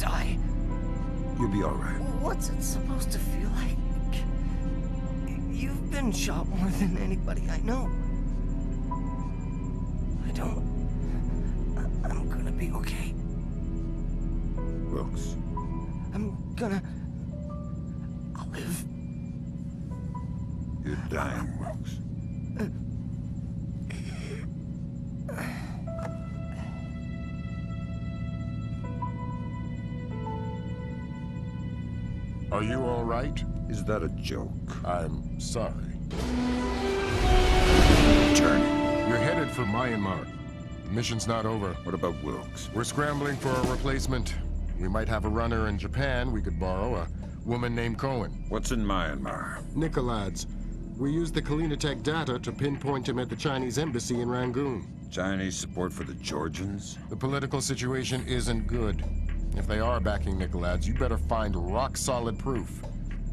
die. You'll be all right. What's it supposed to feel like? You've been shot more than anybody I know. I'm gonna be okay. Wilkes. I'll live. You're dying, Wilkes. Are you all right? Is that a joke? I'm sorry. Turn. You're headed for Myanmar. The mission's not over. What about Wilkes? We're scrambling for a replacement. We might have a runner in Japan we could borrow, a woman named Cohen. What's in Myanmar? Nikolads. We used the Kalinatech data to pinpoint him at the Chinese embassy in Rangoon. Chinese support for the Georgians? The political situation isn't good. If they are backing Nikolads, you better find rock-solid proof.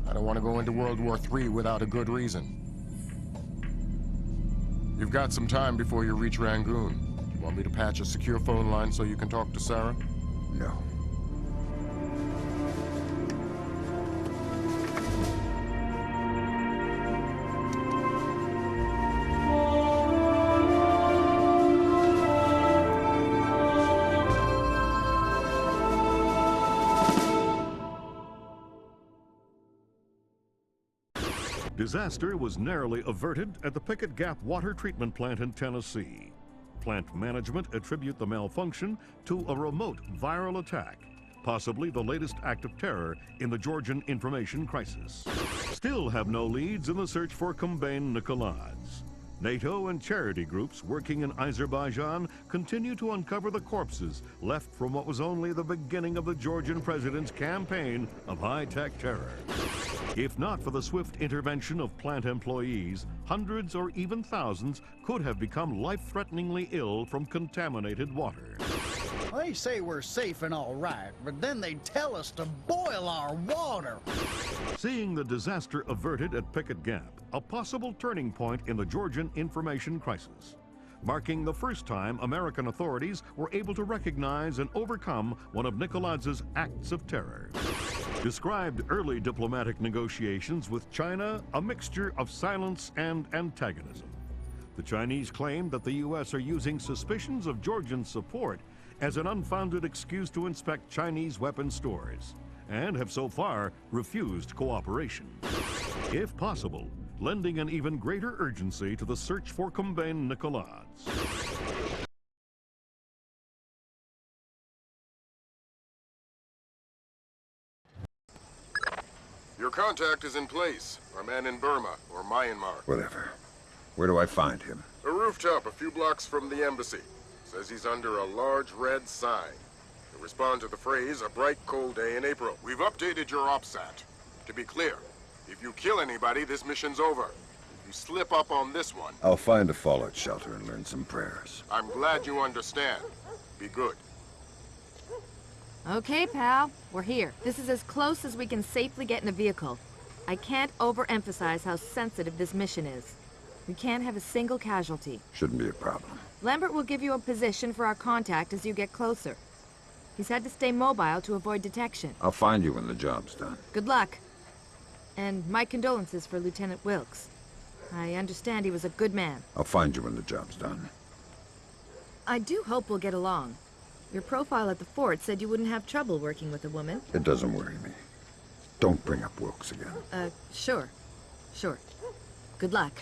I don't want to go into World War III without a good reason. You've got some time before you reach Rangoon. You want me to patch a secure phone line so you can talk to Sarah? No. Disaster was narrowly averted at the Pickett Gap water treatment plant in Tennessee. Plant management attribute the malfunction to a remote viral attack, possibly the latest act of terror in the Georgian information crisis. Still have no leads in the search for Kumbain Nikolads. NATO and charity groups working in Azerbaijan continue to uncover the corpses left from what was only the beginning of the Georgian president's campaign of high-tech terror. If not for the swift intervention of plant employees, hundreds or even thousands could have become life-threateningly ill from contaminated water. They say we're safe and all right, but then they tell us to boil our water. Seeing the disaster averted at Pickett Gap, a possible turning point in the Georgian information crisis, marking the first time American authorities were able to recognize and overcome one of Nikolads' acts of terror. Described early diplomatic negotiations with China a mixture of silence and antagonism. The Chinese claimed that the U.S. are using suspicions of Georgian support as an unfounded excuse to inspect Chinese weapon stores, and have so far refused cooperation. If possible, lending an even greater urgency to the search for Kumbain Nikolads. Your contact is in place. Our man in Burma, or Myanmar. Whatever. Where do I find him? A rooftop a few blocks from the embassy. Says he's under a large red sign. To respond to the phrase, a bright cold day in April. We've updated your OPSAT. To be clear, if you kill anybody, this mission's over. If you slip up on this one... I'll find a fallout shelter and learn some prayers. I'm glad you understand. Be good. Okay, pal. We're here. This is as close as we can safely get in a vehicle. I can't overemphasize how sensitive this mission is. We can't have a single casualty. Shouldn't be a problem. Lambert will give you a position for our contact as you get closer. He's had to stay mobile to avoid detection. I'll find you when the job's done. Good luck. And my condolences for Lieutenant Wilkes. I understand he was a good man. I'll find you when the job's done. I do hope we'll get along. Your profile at the fort said you wouldn't have trouble working with a woman. It doesn't worry me. Don't bring up Wilkes again. Sure. Sure. Good luck.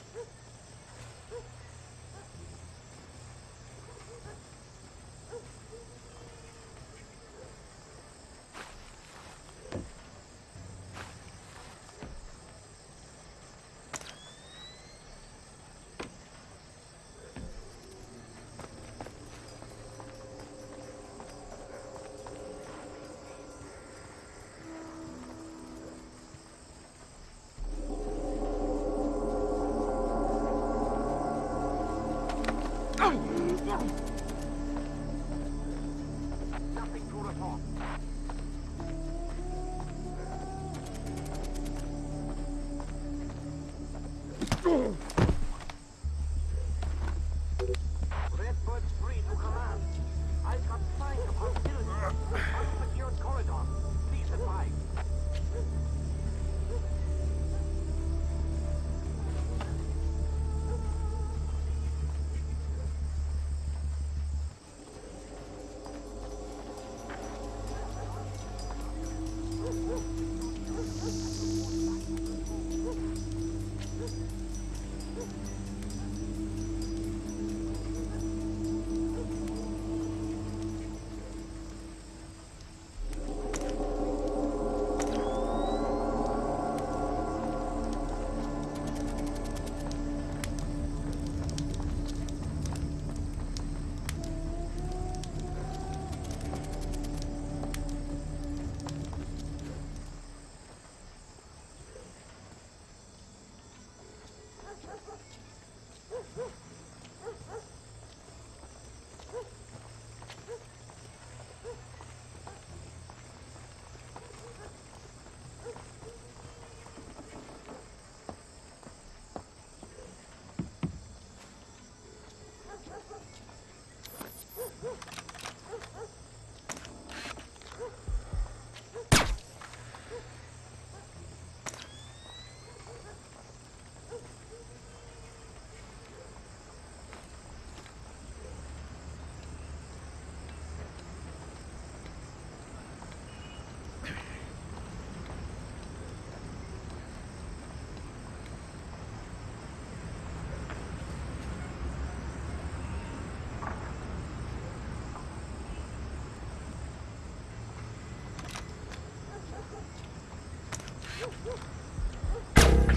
Nothing to report. Redbird's free to command. I've got sight of hostility. Unsecured corridor.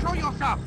Show yourself!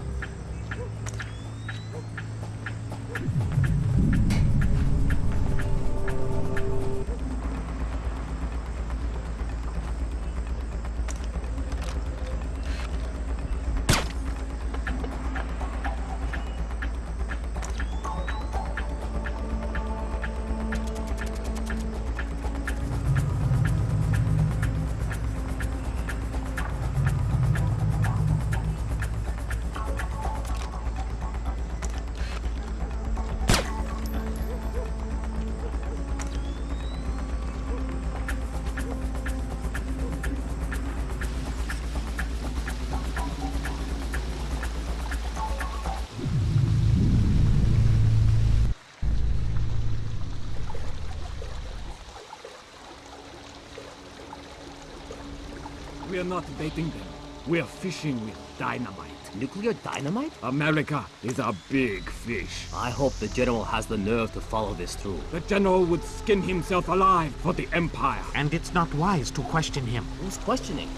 We are not baiting them. We are fishing with dynamite. Nuclear dynamite? America is a big fish. I hope the General has the nerve to follow this through. The General would skin himself alive for the Empire. And it's not wise to question him. Who's questioning?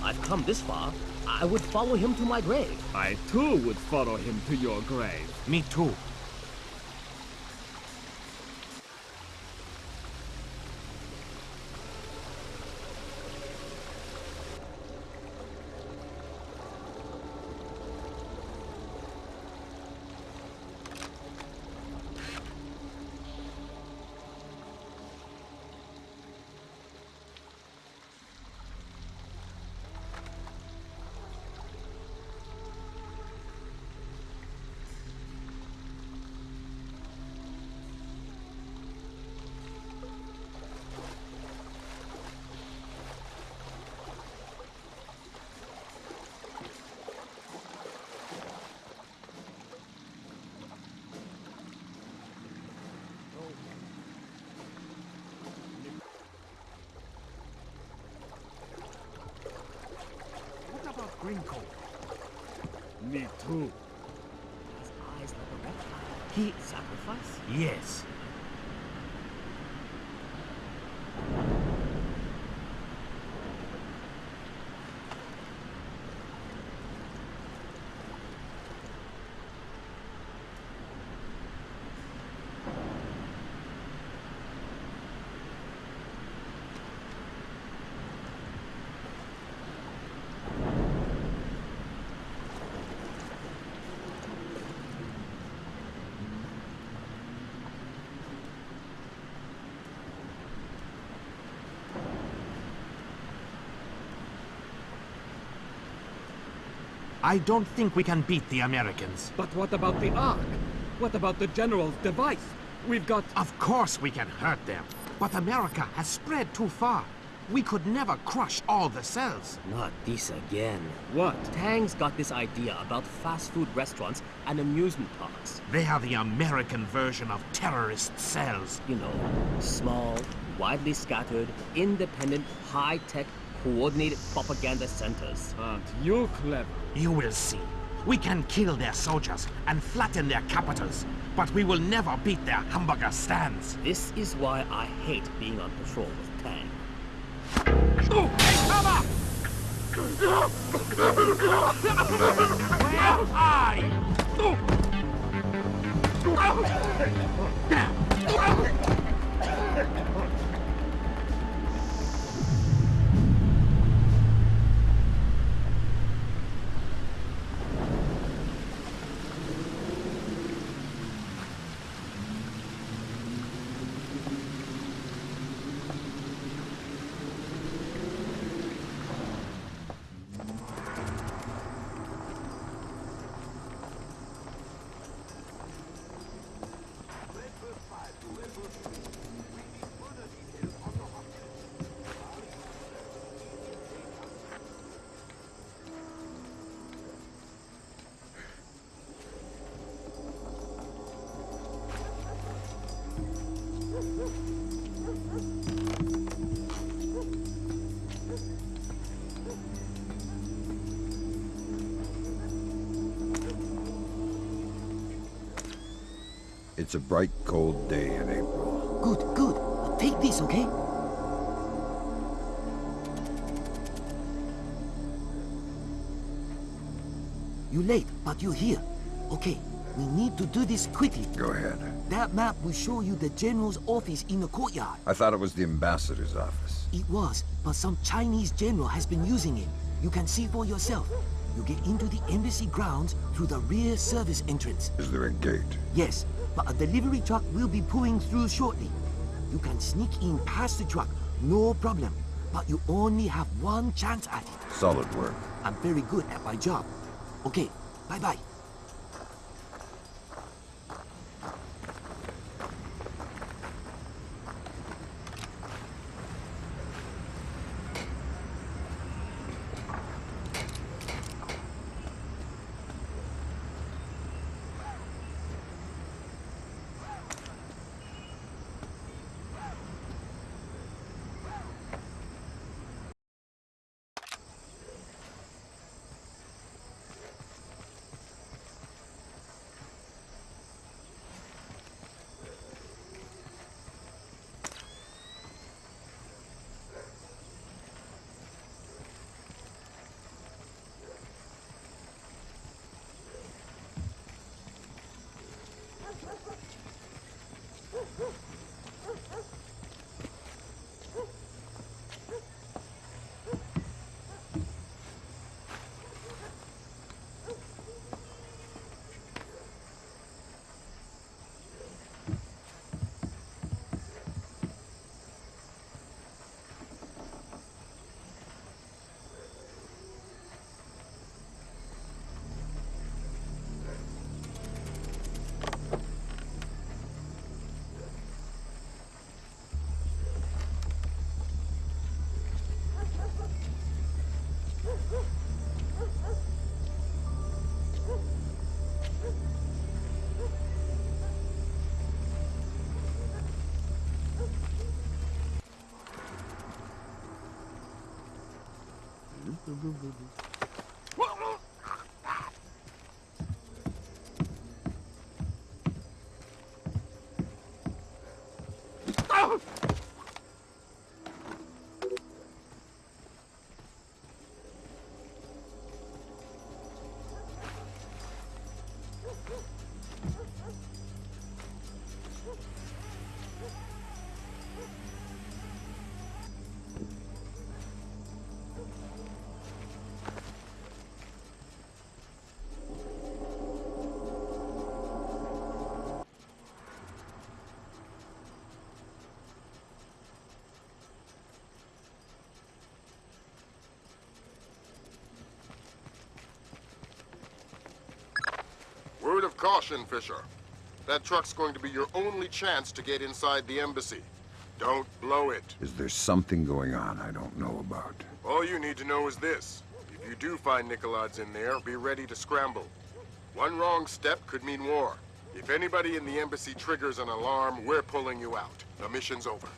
I've come this far. I would follow him to my grave. I too would follow him to your grave. Me too. Green coat. Me too. His eyes like a reptile. He sacrifice? Yes. I don't think we can beat the Americans. But what about the Ark? What about the General's device? We've got... Of course we can hurt them. But America has spread too far. We could never crush all the cells. Not this again. What? Tang's got this idea about fast food restaurants and amusement parks. They are the American version of terrorist cells. You know, small, widely scattered, independent, high-tech, coordinated propaganda centers. Aren't you clever? You will see. We can kill their soldiers and flatten their capitals, but we will never beat their hamburger stands. This is why I hate being on patrol with Tang. Oh, hey, cover! Where am I? It's a bright, cold day in April. Good, good. Take this, okay? You late, but you're here. Okay, we need to do this quickly. Go ahead. That map will show you the general's office in the courtyard. I thought it was the ambassador's office. It was, but some Chinese general has been using it. You can see for yourself. You get into the embassy grounds through the rear service entrance. Is there a gate? Yes, but a delivery truck will be pulling through shortly. You can sneak in past the truck, no problem. But you only have one chance at it. Solid work. I'm very good at my job. Okay, bye-bye. Word of caution, Fisher. That truck's going to be your only chance to get inside the embassy. Don't blow it. Is there something going on I don't know about? All you need to know is this. If you do find Nikolai's in there, be ready to scramble. One wrong step could mean war. If anybody in the embassy triggers an alarm, we're pulling you out. The mission's over.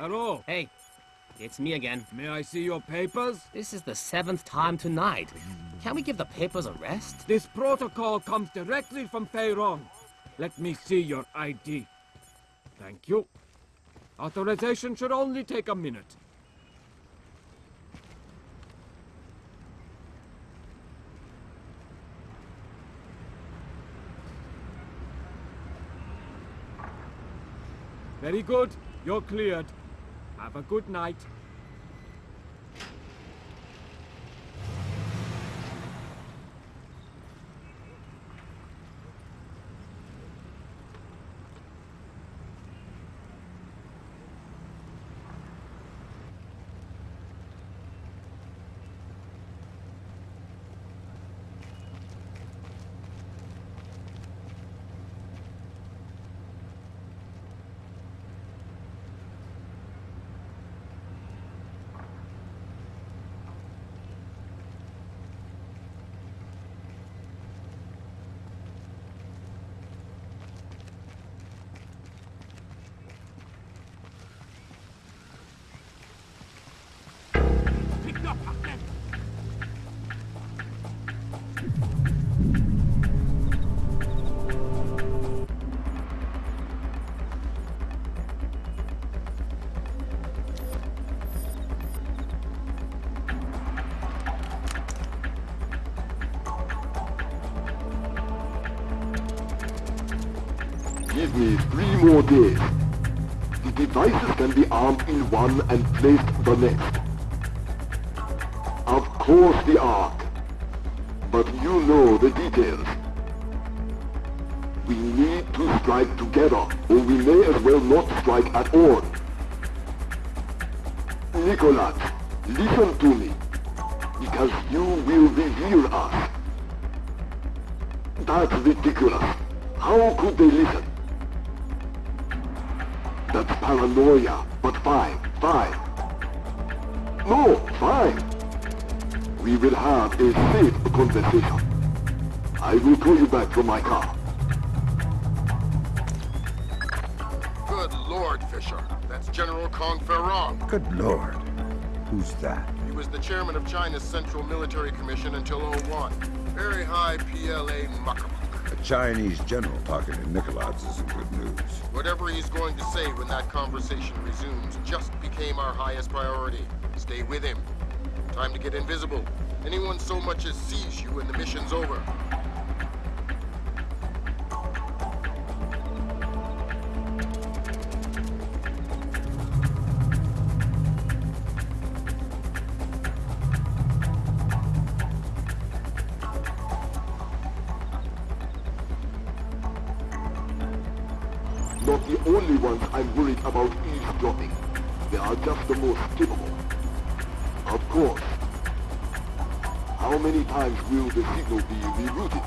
Hello. Hey, it's me again. May I see your papers? This is the 7th time tonight. Can't we give the papers a rest? This protocol comes directly from Feirong. Let me see your ID. Thank you. Authorization should only take a minute. Very good. You're cleared. Have a good night. Picked up again. Give me 3 more days. The devices can be armed in one and placed the next. Of course the Ark. But you know the details. We need to strike together, or we may as well not strike at all. Nicholas, listen to me, because you will reveal us. That's ridiculous. How could they listen? That's paranoia, but fine. No, fine. We will have a safe conversation. I will call you back from my car. Good Lord, Fisher. That's General Kong Ferrong. Good Lord. Who's that? He was the chairman of China's Central Military Commission until '01. Very high PLA muckamuck. A Chinese general talking to Nicholas isn't good news. Whatever he's going to say when that conversation resumes just became our highest priority. Stay with him. Time to get invisible. Anyone so much as sees you and the mission's over. Not the only ones I'm worried about eavesdropping. They are just the most capable. Of course. How many times will the signal be rerouted?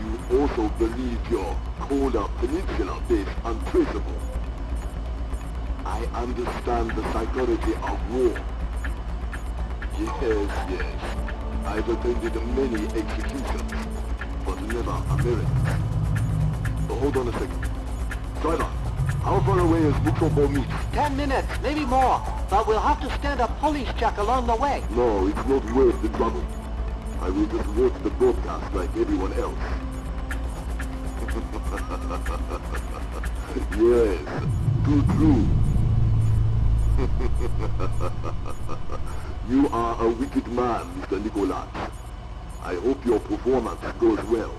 You also believe your Kola Peninsula base untraceable. I understand the psychology of war. Yes. I've attended many executions, but never Americans. So hold on a second. Driver, how far away is Bukobo meet? 10 minutes, maybe more. But we'll have to stand a police check along the way. No, it's not worth the trouble. I will just watch the broadcast like everyone else. Yes, too true. You are a wicked man, Mr. Nicholas. I hope your performance goes well.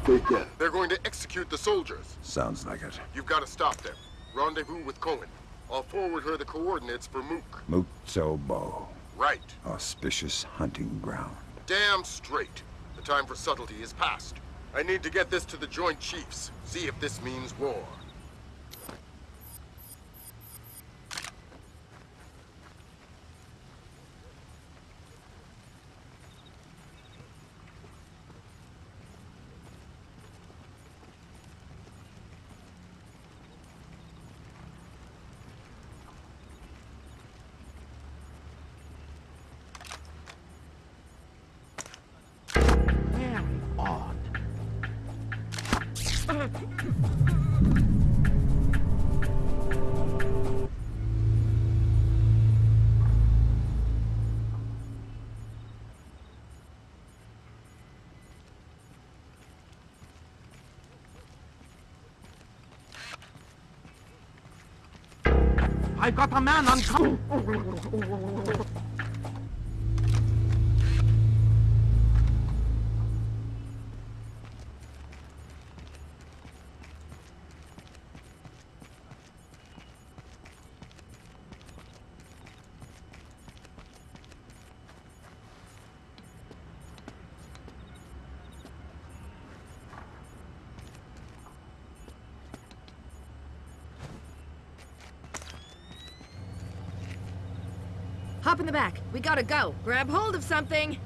Take care. They're going to execute the soldiers. Sounds like it. You've got to stop them. Rendezvous with Cohen. I'll forward her the coordinates for Mook. Mukzobo. Right. Auspicious hunting ground. Damn straight. The time for subtlety is past. I need to get this to the Joint Chiefs. See if this means war. I've got a man on... Hop in the back. We gotta go. Grab hold of something.